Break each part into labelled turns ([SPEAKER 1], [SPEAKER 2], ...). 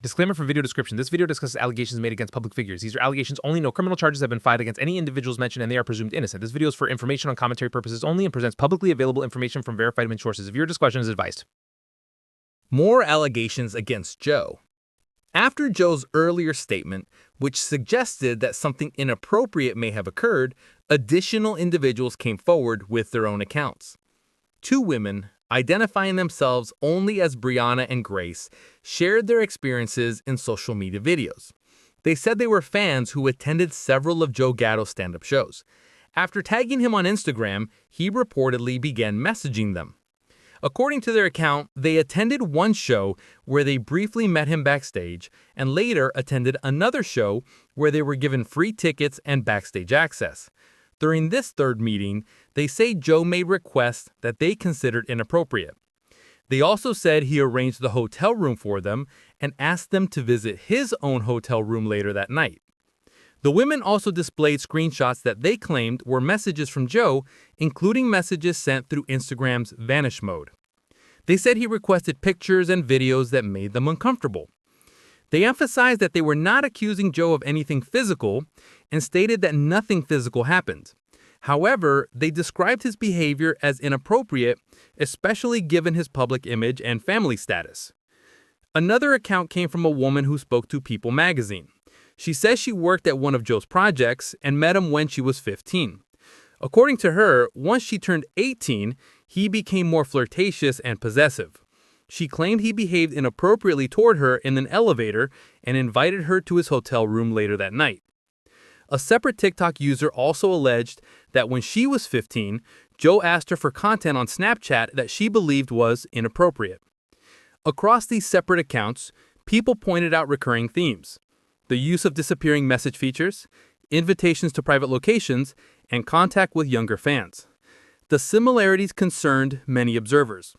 [SPEAKER 1] Disclaimer from video description. This video discusses allegations made against public figures. These are allegations only. No criminal charges have been filed against any individuals mentioned, and they are presumed innocent. This video is for information on commentary purposes only and presents publicly available information from verified sources. Viewer discretion is advised.
[SPEAKER 2] More allegations against Joe. After Joe's earlier statement, which suggested that something inappropriate may have occurred, additional individuals came forward with their own accounts. Two women, identifying themselves only as Brianna and Grace, shared their experiences in social media videos. They said they were fans who attended several of Joe Gatto's stand-up shows. After tagging him on Instagram, he reportedly began messaging them. According to their account, they attended one show where they briefly met him backstage and later attended another show where they were given free tickets and backstage access. During this third meeting, they say Joe made requests that they considered inappropriate. They also said he arranged the hotel room for them and asked them to visit his own hotel room later that night. The women also displayed screenshots that they claimed were messages from Joe, including messages sent through Instagram's vanish mode. They said he requested pictures and videos that made them uncomfortable. They emphasized that they were not accusing Joe of anything physical and stated that nothing physical happened. However, they described his behavior as inappropriate, especially given his public image and family status. Another account came from a woman who spoke to People magazine. She says she worked at one of Joe's projects and met him when she was 15. According to her, once she turned 18, he became more flirtatious and possessive. She claimed he behaved inappropriately toward her in an elevator and invited her to his hotel room later that night. A separate TikTok user also alleged that when she was 15, Joe asked her for content on Snapchat that she believed was inappropriate. Across these separate accounts, people pointed out recurring themes: the use of disappearing message features, invitations to private locations, and contact with younger fans. The similarities concerned many observers.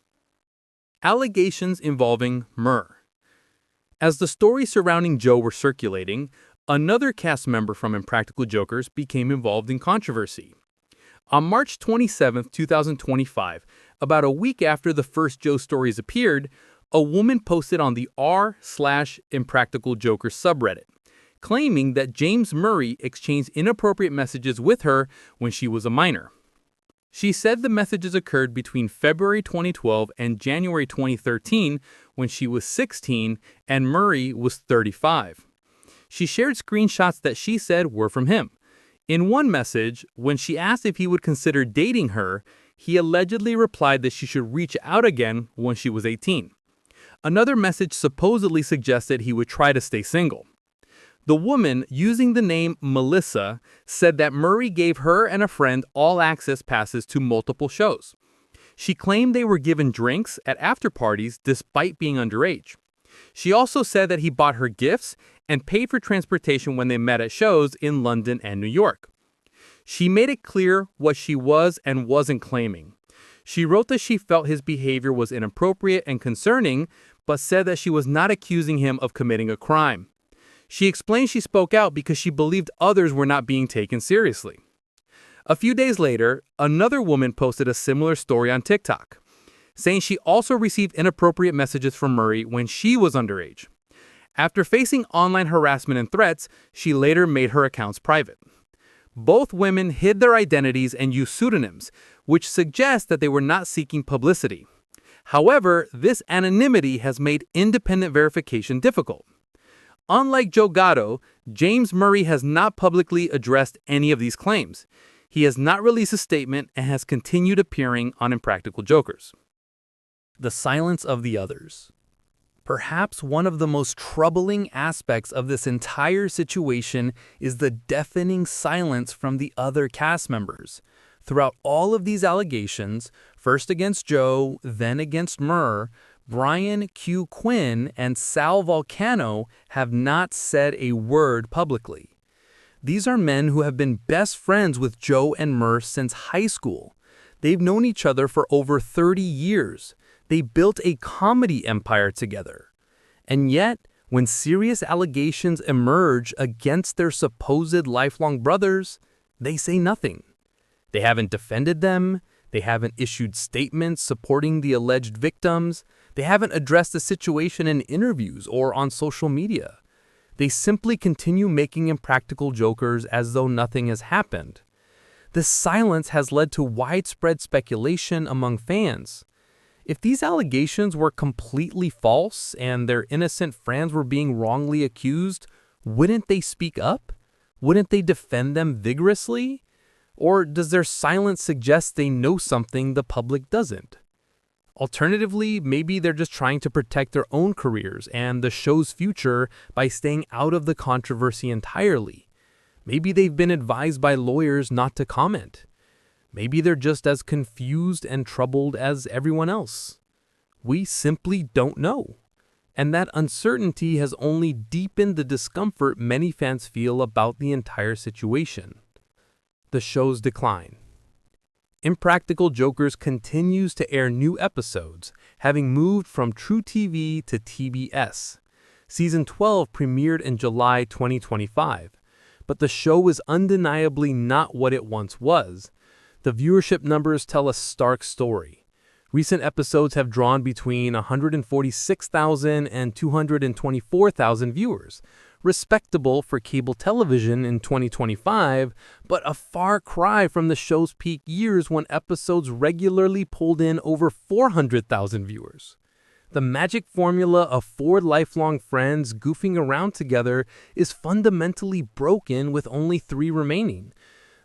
[SPEAKER 2] Allegations involving Murr. As the stories surrounding Joe were circulating, another cast member from Impractical Jokers became involved in controversy. On March 27, 2025, about a week after the first Joe stories appeared, a woman posted on the r/Impractical Jokers subreddit, claiming that James Murray exchanged inappropriate messages with her when she was a minor. She said the messages occurred between February 2012 and January 2013 when she was 16 and Murray was 35. She shared screenshots that she said were from him. In one message, when she asked if he would consider dating her, he allegedly replied that she should reach out again when she was 18. Another message supposedly suggested he would try to stay single. The woman, using the name Melissa, said that Murray gave her and a friend all-access passes to multiple shows. She claimed they were given drinks at after-parties despite being underage. She also said that he bought her gifts and paid for transportation when they met at shows in London and New York. She made it clear what she was and wasn't claiming. She wrote that she felt his behavior was inappropriate and concerning, but said that she was not accusing him of committing a crime. She explained she spoke out because she believed others were not being taken seriously. A few days later, another woman posted a similar story on TikTok, saying she also received inappropriate messages from Murray when she was underage. After facing online harassment and threats, she later made her accounts private. Both women hid their identities and used pseudonyms, which suggests that they were not seeking publicity. However, this anonymity has made independent verification difficult. Unlike Joe Gatto, James Murray has not publicly addressed any of these claims. He has not released a statement and has continued appearing on Impractical Jokers.
[SPEAKER 3] The silence of the others. Perhaps one of the most troubling aspects of this entire situation is the deafening silence from the other cast members. Throughout all of these allegations, first against Joe, then against Murr, Brian Q. Quinn and Sal Vulcano have not said a word publicly. These are men who have been best friends with Joe and Murr since high school. They've known each other for over 30 years. They built a comedy empire together. And yet, when serious allegations emerge against their supposed lifelong brothers, they say nothing. They haven't defended them. They haven't issued statements supporting the alleged victims. They haven't addressed the situation in interviews or on social media. They simply continue making Impractical Jokers as though nothing has happened. This silence has led to widespread speculation among fans. If these allegations were completely false and their innocent friends were being wrongly accused, wouldn't they speak up? Wouldn't they defend them vigorously? Or does their silence suggest they know something the public doesn't? Alternatively, maybe they're just trying to protect their own careers and the show's future by staying out of the controversy entirely. Maybe they've been advised by lawyers not to comment. Maybe they're just as confused and troubled as everyone else. We simply don't know. And that uncertainty has only deepened the discomfort many fans feel about the entire situation. The show's decline. Impractical Jokers continues to air new episodes, having moved from True TV to TBS. Season 12 premiered in July 2025, but the show is undeniably not what it once was. The viewership numbers tell a stark story. Recent episodes have drawn between 146,000 and 224,000 viewers, respectable for cable television in 2025, but a far cry from the show's peak years when episodes regularly pulled in over 400,000 viewers. The magic formula of four lifelong friends goofing around together is fundamentally broken with only 3 remaining.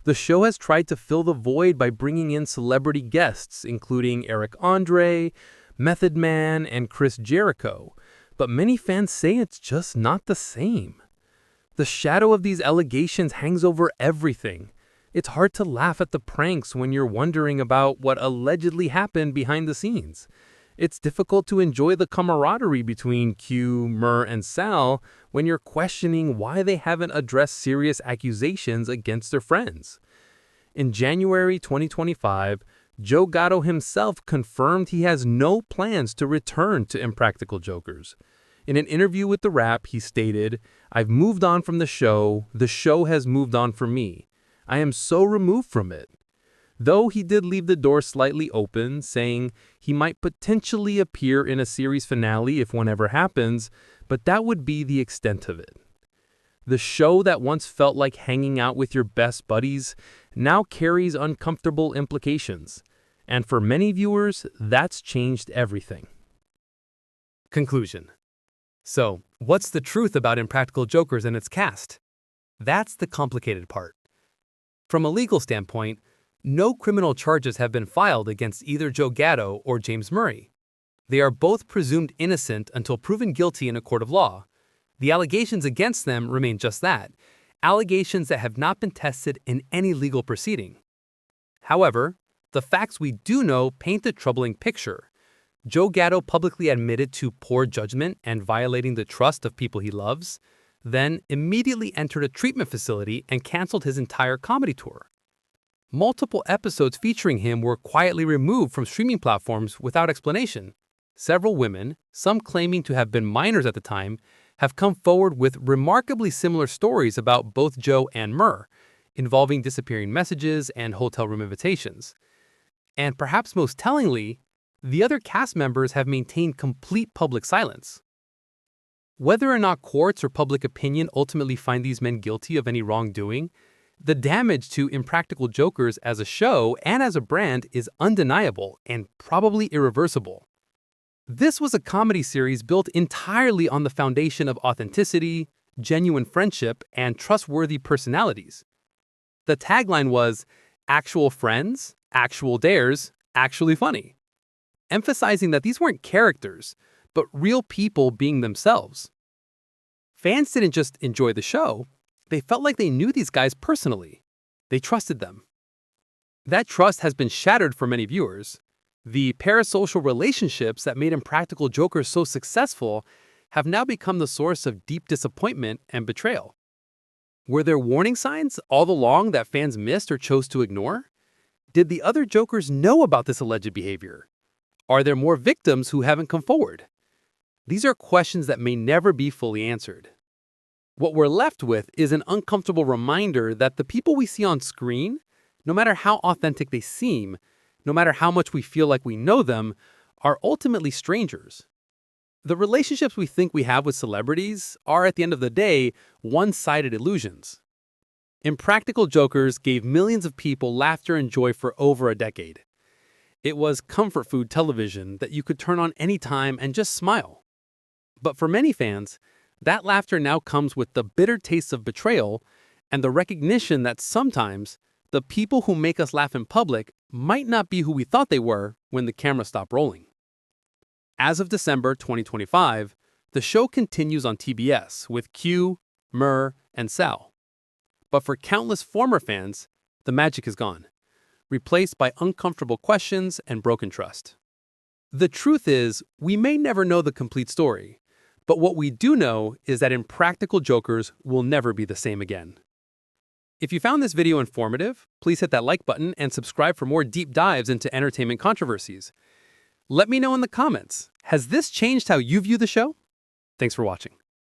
[SPEAKER 3] The show has tried to fill the void by bringing in celebrity guests, including Eric Andre, Method Man, and Chris Jericho, but many fans say it's just not the same. The shadow of these allegations hangs over everything. It's hard to laugh at the pranks when you're wondering about what allegedly happened behind the scenes. It's difficult to enjoy the camaraderie between Q, Murr, and Sal when you're questioning why they haven't addressed serious accusations against their friends. In January 2025, Joe Gatto himself confirmed he has no plans to return to Impractical Jokers. In an interview with The Wrap, he stated, "I've moved on from the show has moved on from me. I am so removed from it." Though he did leave the door slightly open, saying he might potentially appear in a series finale if one ever happens, but that would be the extent of it. The show that once felt like hanging out with your best buddies now carries uncomfortable implications, and for many viewers, that's changed everything.
[SPEAKER 1] Conclusion. So, what's the truth about Impractical Jokers and its cast? That's the complicated part. From a legal standpoint, no criminal charges have been filed against either Joe Gatto or James Murray. They are both presumed innocent until proven guilty in a court of law. The allegations against them remain just that, allegations that have not been tested in any legal proceeding. However, the facts we do know paint a troubling picture. Joe Gatto publicly admitted to poor judgment and violating the trust of people he loves, then immediately entered a treatment facility and canceled his entire comedy tour. Multiple episodes featuring him were quietly removed from streaming platforms without explanation. Several women, some claiming to have been minors at the time, have come forward with remarkably similar stories about both Joe and Murr, involving disappearing messages and hotel room invitations. And perhaps most tellingly, the other cast members have maintained complete public silence. Whether or not courts or public opinion ultimately find these men guilty of any wrongdoing, the damage to Impractical Jokers as a show and as a brand is undeniable and probably irreversible. This was a comedy series built entirely on the foundation of authenticity, genuine friendship, and trustworthy personalities. The tagline was, "Actual friends, actual dares, actually funny," emphasizing that these weren't characters, but real people being themselves. Fans didn't just enjoy the show, they felt like they knew these guys personally. They trusted them. That trust has been shattered for many viewers. The parasocial relationships that made Impractical Jokers so successful have now become the source of deep disappointment and betrayal. Were there warning signs all along that fans missed or chose to ignore? Did the other Jokers know about this alleged behavior? Are there more victims who haven't come forward? These are questions that may never be fully answered. What we're left with is an uncomfortable reminder that the people we see on screen, no matter how authentic they seem,
[SPEAKER 3] no matter how much we feel like we know them, are ultimately strangers. The relationships we think we have with celebrities are, at the end of the day, one-sided illusions. Impractical Jokers gave millions of people laughter and joy for over a decade. It was comfort food television that you could turn on anytime and just smile. But for many fans, that laughter now comes with the bitter taste of betrayal and the recognition that sometimes the people who make us laugh in public might not be who we thought they were when the camera stopped rolling. As of December 2025, the show continues on TBS with Q, Murr, and Sal. But for countless former fans, the magic is gone, replaced by uncomfortable questions and broken trust. The truth is, we may never know the complete story, but what we do know is that Impractical Jokers will never be the same again. If you found this video informative, please hit that like button and subscribe for more deep dives into entertainment controversies. Let me know in the comments, has this changed how you view the show? Thanks for watching.